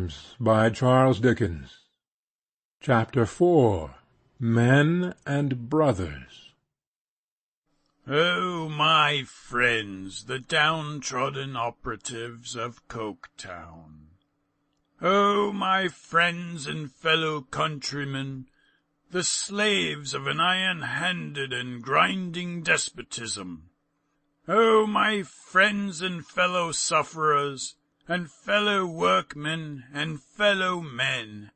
Times, by Charles Dickens. Chapter 4. Men and Brothers. Oh, my friends, the downtrodden operatives of Coketown! Oh, my friends and fellow countrymen, the slaves of an iron-handed and grinding despotism! Oh, my friends and fellow sufferers, and fellow workmen, and fellow men!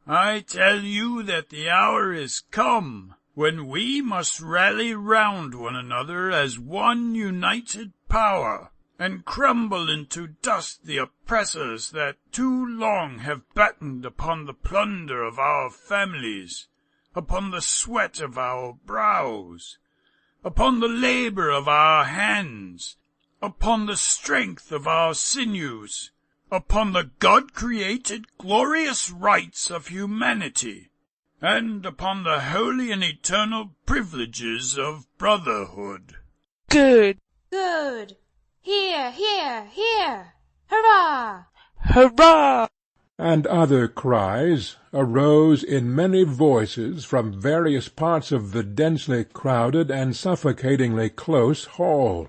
I tell you that the hour is come when we must rally round one another as one united power, and crumble into dust the oppressors that too long have battened upon the plunder of our families, upon the sweat of our brows, upon the labour of our hands, upon the strength of our sinews, upon the God-created glorious rights of humanity, and upon the holy and eternal privileges of brotherhood. Good! Good! Hear, hear, hear! Hurrah! Hurrah! And other cries arose in many voices from various parts of the densely crowded and suffocatingly close hall,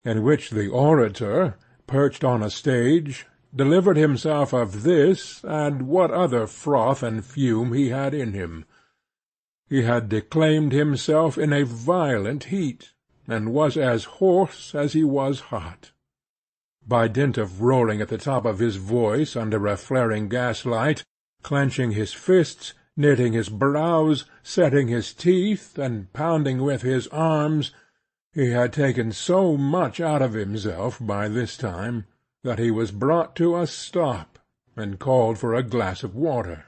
in which the orator, perched on a stage, delivered himself of this and what other froth and fume he had in him. He had declaimed himself in a violent heat, and was as hoarse as he was hot. By dint of roaring at the top of his voice under a flaring gas-light, clenching his fists, knitting his brows, setting his teeth, and pounding with his arms, he had taken so much out of himself by this time, that he was brought to a stop, and called for a glass of water.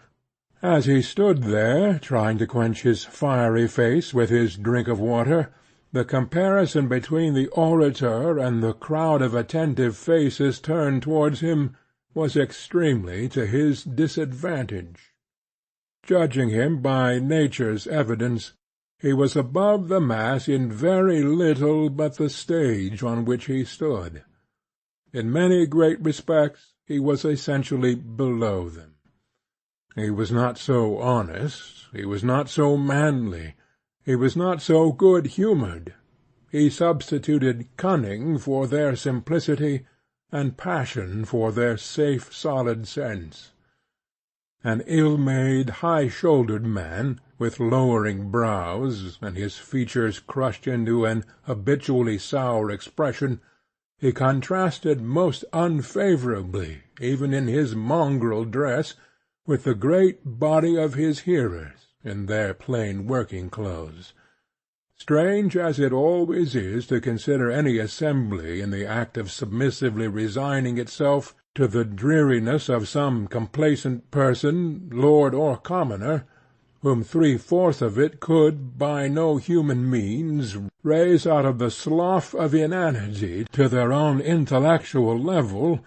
As he stood there, trying to quench his fiery face with his drink of water, the comparison between the orator and the crowd of attentive faces turned towards him was extremely to his disadvantage. Judging him by nature's evidence, he was above the mass in very little but the stage on which he stood. In many great respects he was essentially below them. He was not so honest, he was not so manly, he was not so good-humoured. He substituted cunning for their simplicity, and passion for their safe solid sense. An ill-made, high-shouldered man, with lowering brows, and his features crushed into an habitually sour expression, he contrasted most unfavourably, even in his mongrel dress, with the great body of his hearers, in their plain working clothes. Strange as it always is to consider any assembly in the act of submissively resigning itself to the dreariness of some complacent person, lord or commoner, whom 3/4 of it could by no human means raise out of the slough of inanity to their own intellectual level,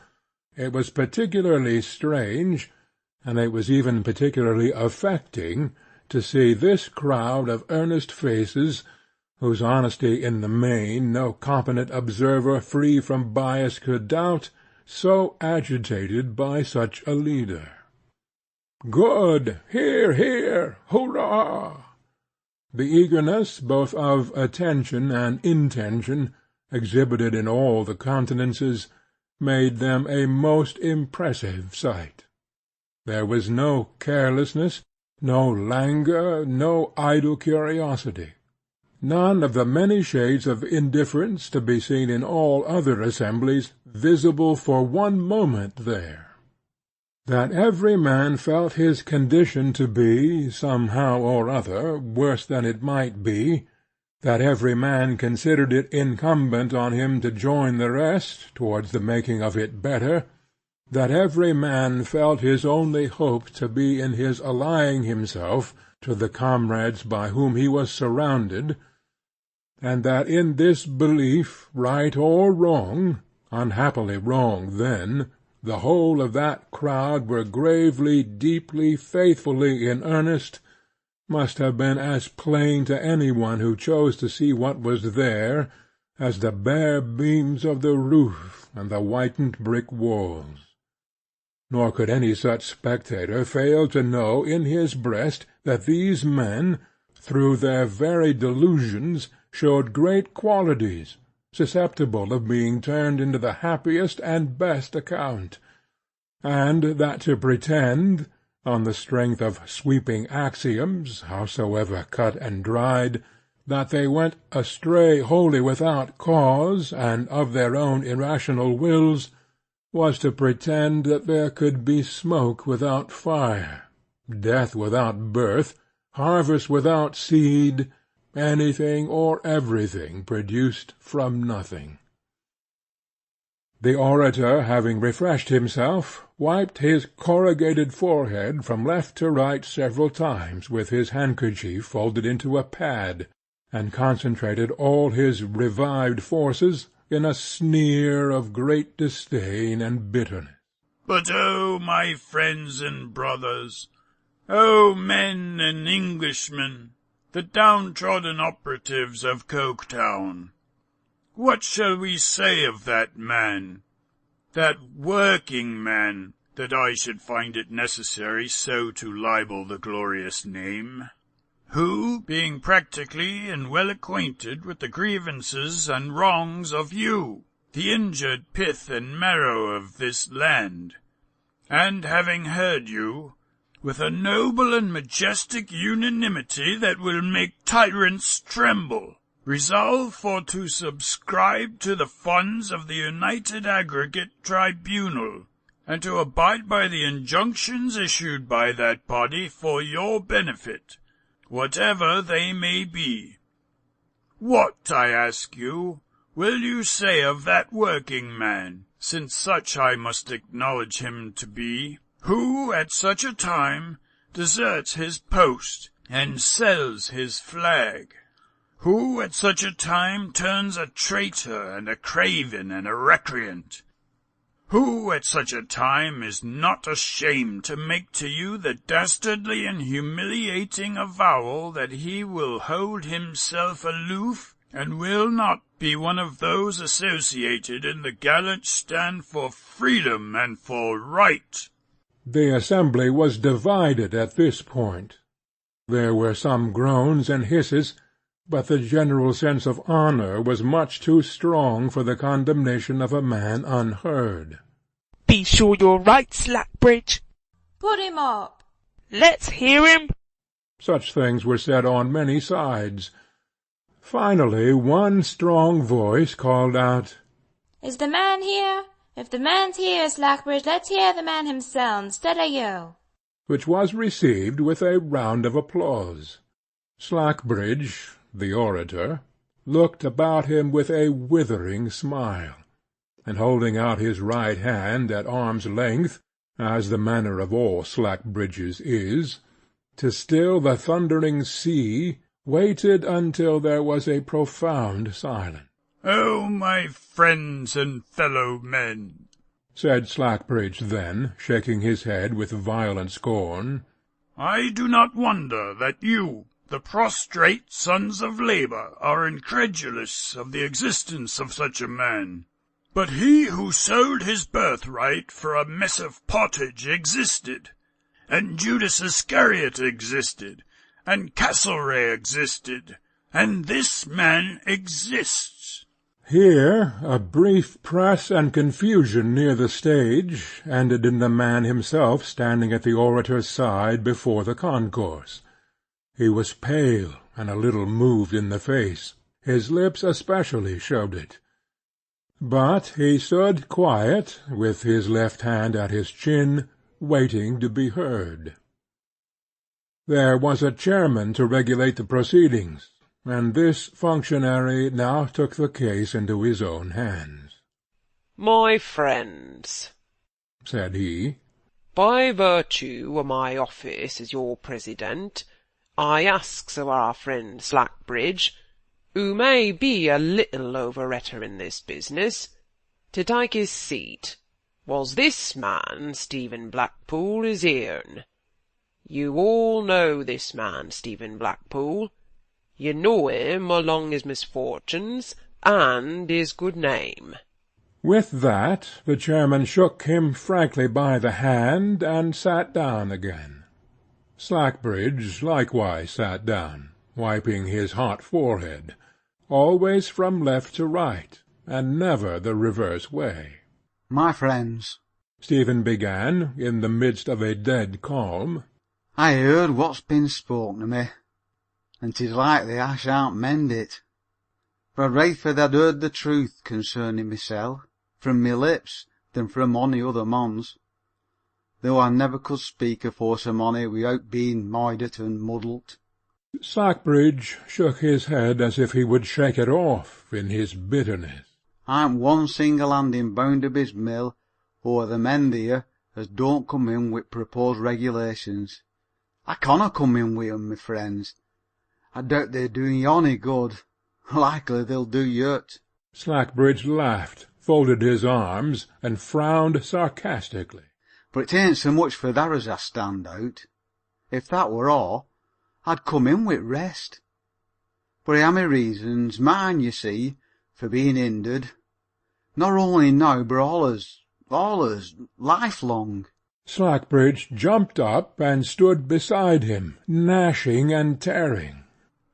it was particularly strange, and it was even particularly affecting, to see this crowd of earnest faces, whose honesty in the main no competent observer free from bias could doubt, so agitated by such a leader. Good! Hear, hear! Hurrah! The eagerness both of attention and intention, exhibited in all the countenances, made them a most impressive sight. There was no carelessness, no languor, no idle curiosity. None of the many shades of indifference to be seen in all other assemblies visible for one moment there. That every man felt his condition to be, somehow or other, worse than it might be, that every man considered it incumbent on him to join the rest towards the making of it better, that every man felt his only hope to be in his allying himself to the comrades by whom he was surrounded, and that in this belief, right or wrong, unhappily wrong then, the whole of that crowd were gravely, deeply, faithfully in earnest, must have been as plain to any one who chose to see what was there, as the bare beams of the roof and the whitened brick walls. nor could any such spectator fail to know in his breast that these men, through their very delusions, showed great qualities, susceptible of being turned into the happiest and best account, and that to pretend, on the strength of sweeping axioms, howsoever cut and dried, that they went astray wholly without cause, and of their own irrational wills, was to pretend that there could be smoke without fire, death without birth, harvest without seed, anything or everything produced from nothing. The orator, having refreshed himself, wiped his corrugated forehead from left to right several times with his handkerchief folded into a pad, and concentrated all his revived forces in a sneer of great disdain and bitterness. But, oh, my friends and brothers, oh, men and Englishmen, the downtrodden operatives of Coketown, what shall we say of that man, that working man, that I should find it necessary so to libel the glorious name, who, being practically and well acquainted with the grievances and wrongs of you, the injured pith and marrow of this land, and having heard you, with a noble and majestic unanimity that will make tyrants tremble, resolve for to subscribe to the funds of the United Aggregate Tribunal, and to abide by the injunctions issued by that body for your benefit, whatever they may be. What, I ask you, will you say of that working man, since such I must acknowledge him to be, who at such a time deserts his post and sells his flag? Who at such a time turns a traitor and a craven and a recreant? Who at such a time is not ashamed to make to you the dastardly and humiliating avowal that he will hold himself aloof, and will not be one of those associated in the gallant stand for freedom and for right? The assembly was divided at this point. There were some groans and hisses, but the general sense of honour was much too strong for the condemnation of a man unheard. Be sure you're right, Slackbridge. Put him up. Let's hear him. Such things were said on many sides. Finally one strong voice called out, Is the man here? If the man's here, Slackbridge, let's hear the man himself instead of you. which was received with a round of applause. Slackbridge, the orator, looked about him with a withering smile, and holding out his right hand at arm's length, as the manner of all Slackbridges is, to still the thundering sea, waited until there was a profound silence. "Oh, my friends and fellow-men," said Slackbridge then, shaking his head with violent scorn, "I do not wonder that you, the prostrate sons of labour, are incredulous of the existence of such a man. But he who sold his birthright for a mess of pottage existed, and Judas Iscariot existed, and Castlereagh existed, and this man exists." Here a brief press and confusion near the stage ended in the man himself standing at the orator's side before the concourse. He was pale and a little moved in the face. His lips especially showed it. But he stood quiet, with his left hand at his chin, waiting to be heard. There was a chairman to regulate the proceedings, and this functionary now took the case into his own hands. "My friends," said he, "by virtue of my office as your president, I asks of our friend Slackbridge, who may be a little over-etter in this business, to take his seat. Was this man, Stephen Blackpool, his earn? You all know this man, Stephen Blackpool. You know him along his misfortunes and his good name." With that the chairman shook him frankly by the hand, and sat down again. Slackbridge likewise sat down, wiping his hot forehead, always from left to right, and never the reverse way. "My friends," Stephen began, in the midst of a dead calm, "I heard what's been spoken to me, and 'tis likely I shan't mend it. For I'd rayther they'd heard the truth concerning mysel' from my lips than from ony other mon's, though I never could speak afore so mony without being moidet and muddled." Slackbridge shook his head as if he would shake it off in his bitterness. "I'm one single hand in Bounderby's mill o'er the men theer as don't come in wi' proposed regulations. I conna come in wi' 'em, my friends. I doubt they're doing you ony good. Likely they'll do yurt." Slackbridge laughed, folded his arms, and frowned sarcastically. "But it ain't so much for that as I stand out. If that were all, I'd come in wi' rest. But I ha' my reasons, mine, you see, for being hindered, not only now, but allers, lifelong." Slackbridge jumped up and stood beside him, gnashing and tearing.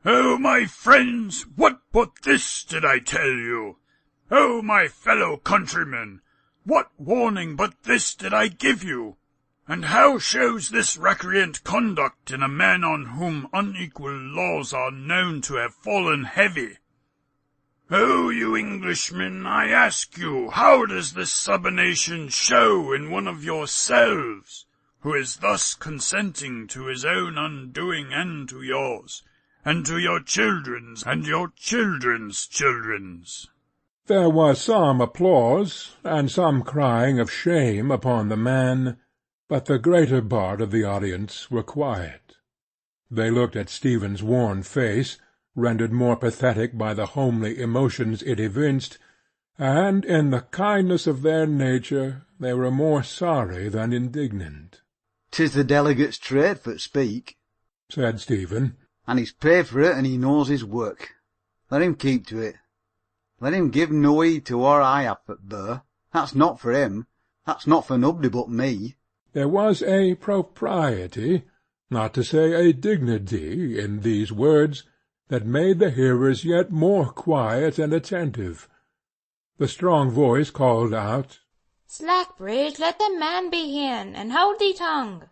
"Oh, my friends, what but this did I tell you? Oh, my fellow countrymen, what warning but this did I give you? And how shows this recreant conduct in a man on whom unequal laws are known to have fallen heavy? Oh, you Englishmen, I ask you, how does this subordination show in one of yourselves, who is thus consenting to his own undoing and to yours, and to your children's and your children's children's?" There was some applause, and some crying of shame upon the man, but the greater part of the audience were quiet. They looked at Stephen's worn face, rendered more pathetic by the homely emotions it evinced, and, in the kindness of their nature, they were more sorry than indignant. "'Tis the delegate's trade for to speak," said Stephen, "and he's paid for it, and he knows his work. Let him keep to it. Let him give no heed to what I have at bear. That's not for him. That's not for nobody but me." There was a propriety, not to say a dignity, in these words, that made the hearers yet more quiet and attentive. The strong voice called out, "Slackbridge, let the man be hearn, and hold thee tongue."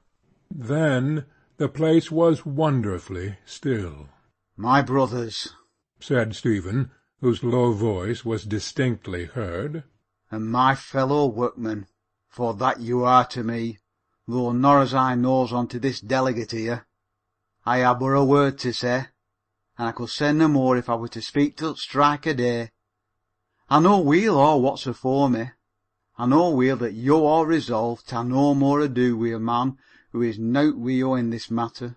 Then the place was wonderfully still. "My brothers," said Stephen, whose low voice was distinctly heard, "and my fellow workmen, for that you are to me, though nor as I knows unto this delegate here, I ha' but a word to say, and I could say no more if I were to speak till strike a day. I know weel all what's afore me. I know weel that yo are resolved to ha' no more ado wi' a man who is nowt wi' yo in this matter.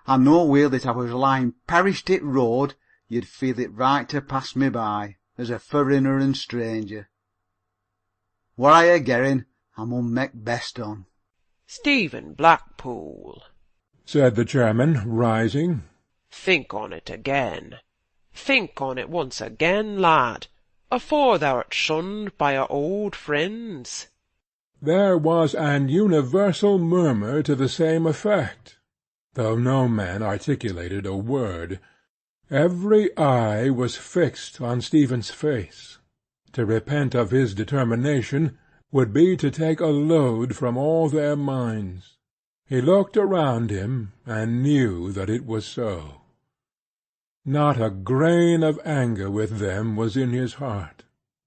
I know weel that if I was lying perished it road, you'd feel it right to pass me by, as a foreigner and stranger. What I a-getting, I mun make best on." "Stephen Blackpool," said the chairman, rising, "think on it again. Think on it once again, lad, afore thou'rt shunned by our old friends." There was an universal murmur to the same effect, though no man articulated a word. Every eye was fixed on Stephen's face. To repent of his determination would be to take a load from all their minds. He looked around him, and knew that it was so. Not a grain of anger with them was in his heart.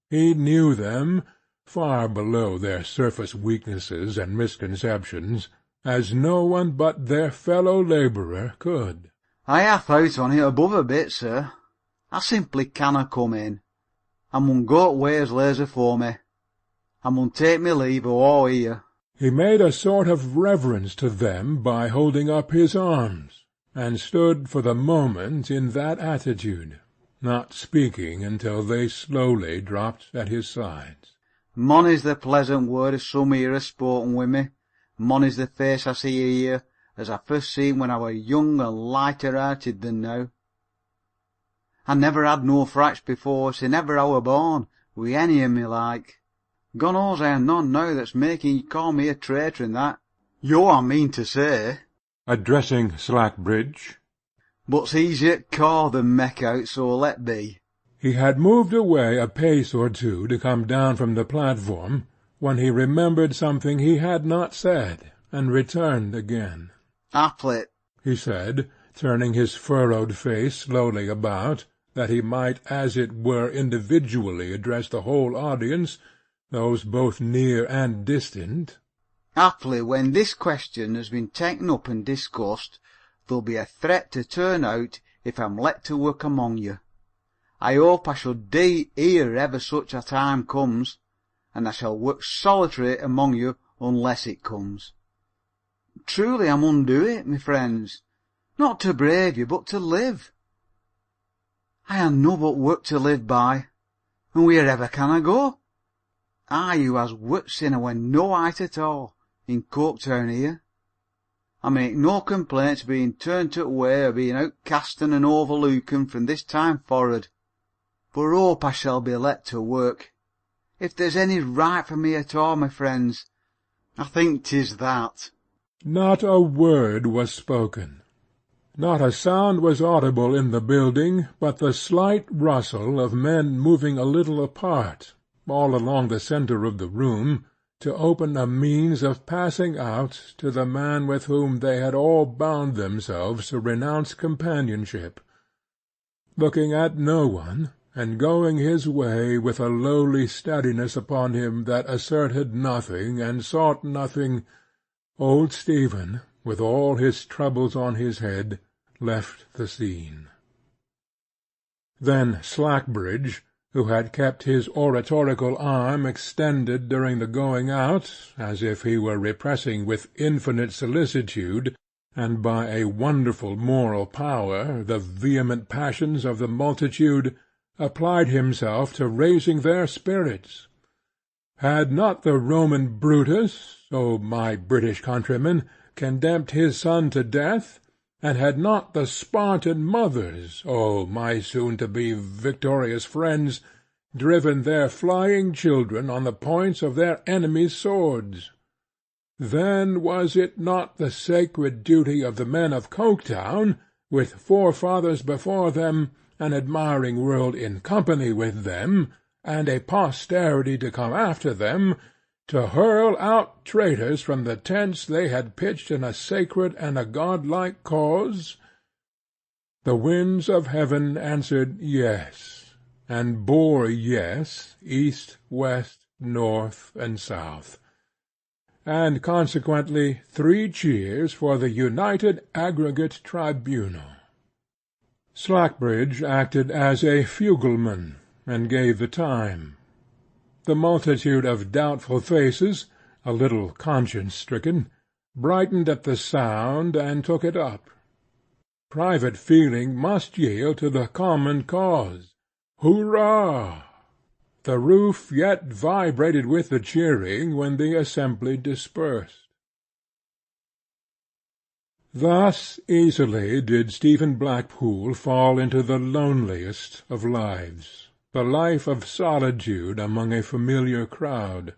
He knew them, far below their surface weaknesses and misconceptions, as no one but their fellow-labourer could. "I ha' thought on it above a bit, sir. I simply canna come in. I mun go away as lays afore me. I mun take me leave o' all here." He made a sort of reverence to them by holding up his arms, and stood for the moment in that attitude, not speaking until they slowly dropped at his sides. "Mony's the pleasant word as some here ha' spoken wi' me. Mony's the face I see here, as I first seen when I were young and lighter-hearted than now. I never had no frights before, sin ever I were born, wi' any o' me like. God knows I am none now that's making you call me a traitor and that. Yo, I mean to say. Addressing Slackbridge. But's easier to call than make out, so let be. He had moved away a pace or two to come down from the platform, when he remembered something he had not said, and returned again. Applet, he said, turning his furrowed face slowly about, that he might as it were individually address the whole audience, those both near and distant. Haply when this question has been taken up and discussed, there'll be a threat to turn out if I'm let to work among you. I hope I shall die ere ever such a time comes, and I shall work solitary among you unless it comes. Truly I mun do it, my friends, not to brave you, but to live. I ha' nobbut work to live by, and wherever can I go? I who has worked sin I when no height at all, in Coketown here. I make no complaints of being turned to way or being outcasten and overlooken from this time forward, but hope I shall be let to work. If there's any right for me at all, my friends, I think 'tis that. Not a word was spoken. Not a sound was audible in the building but the slight rustle of men moving a little apart, all along the centre of the room, to open a means of passing out to the man with whom they had all bound themselves to renounce companionship. Looking at no one, and going his way with a lowly steadiness upon him that asserted nothing and sought nothing, old Stephen, with all his troubles on his head, left the scene. Then Slackbridge, who had kept his oratorical arm extended during the going out, as if he were repressing with infinite solicitude, and by a wonderful moral power, the vehement passions of the multitude, applied himself to raising their spirits. Had not the Roman Brutus, O my British countrymen, condemned his son to death, and had not the Spartan mothers, O my soon-to-be victorious friends, driven their flying children on the points of their enemies' swords? Then was it not the sacred duty of the men of Coketown, with forefathers before them, an admiring world in company with them, and a posterity to come after them, to hurl out traitors from the tents they had pitched in a sacred and a godlike cause? The winds of heaven answered yes, and bore yes, east, west, north, and south, and consequently 3 cheers for the united aggregate tribunal. Slackbridge acted as a fugleman, and gave the time. The multitude of doubtful faces, a little conscience-stricken, brightened at the sound and took it up. Private feeling must yield to the common cause. Hurrah! The roof yet vibrated with the cheering when the assembly dispersed. Thus easily did Stephen Blackpool fall into the loneliest of lives, the life of solitude among a familiar crowd.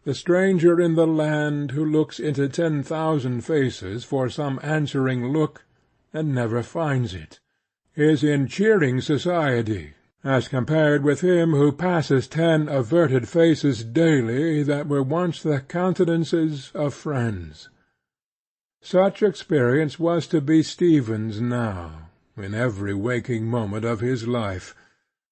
The stranger in the land who looks into 10,000 faces for some answering look, and never finds it, is in cheering society, as compared with him who passes 10 averted faces daily that were once the countenances of friends. Such experience was to be Stephen's now, in every waking moment of his life,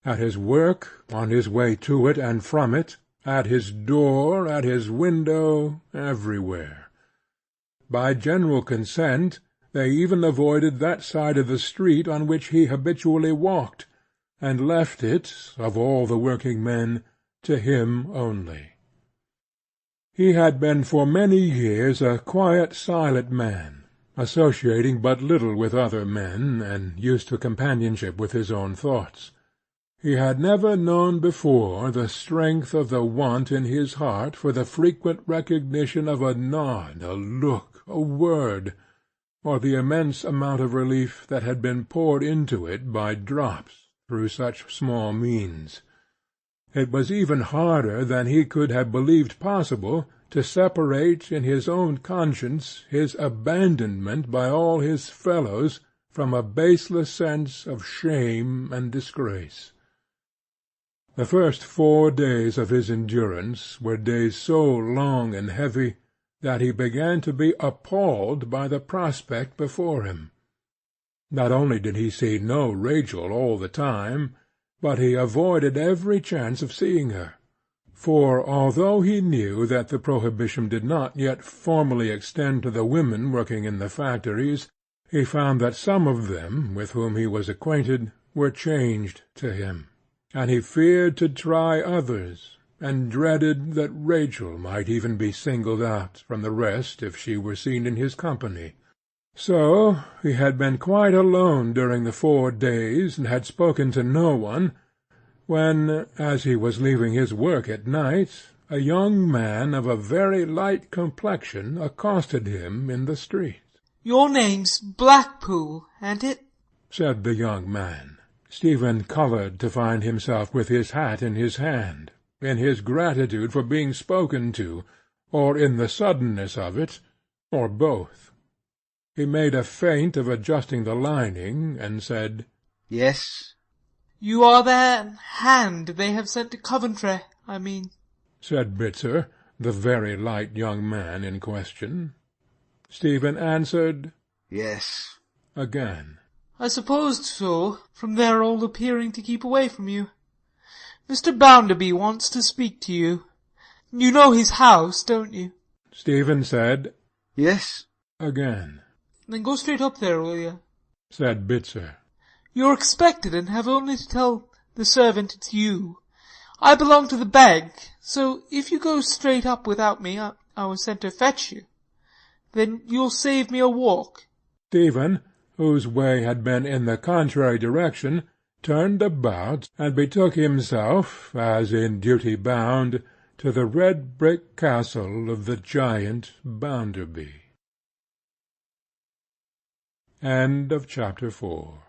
at his work, on his way to it and from it, at his door, at his window, everywhere. By general consent they even avoided that side of the street on which he habitually walked, and left it, of all the working men, to him only. He had been for many years a quiet, silent man, associating but little with other men, and used to companionship with his own thoughts. He had never known before the strength of the want in his heart for the frequent recognition of a nod, a look, a word, or the immense amount of relief that had been poured into it by drops through such small means. It was even harder than he could have believed possible to separate in his own conscience his abandonment by all his fellows from a baseless sense of shame and disgrace. The first 4 days of his endurance were days so long and heavy that he began to be appalled by the prospect before him. Not only did he see no Rachel all the time, but he avoided every chance of seeing her, for although he knew that the prohibition did not yet formally extend to the women working in the factories, he found that some of them with whom he was acquainted were changed to him, and he feared to try others, and dreaded that Rachel might even be singled out from the rest if she were seen in his company. So he had been quite alone during the 4 days, and had spoken to no one, when, as he was leaving his work at night, a young man of a very light complexion accosted him in the street. "Your name's Blackpool, ain't it?" said the young man. Stephen coloured to find himself with his hat in his hand, in his gratitude for being spoken to, or in the suddenness of it, or both. He made a feint of adjusting the lining, and said, "Yes." "You are the hand they have sent to Coventry, I mean," said Bitzer, the very light young man in question. Stephen answered, "Yes," again. "I supposed so, from their all appearing to keep away from you. Mr. Bounderby wants to speak to you. You know his house, don't you?" Stephen said, "Yes," again. "Then go straight up there, will you?" said Bitzer. "You're expected, and have only to tell the servant it's you. I belong to the bank, so if you go straight up without me, I was sent to fetch you, then you'll save me a walk." Stephen, whose way had been in the contrary direction, turned about, and betook himself, as in duty bound, to the red-brick castle of the giant Bounderby. End of chapter 4.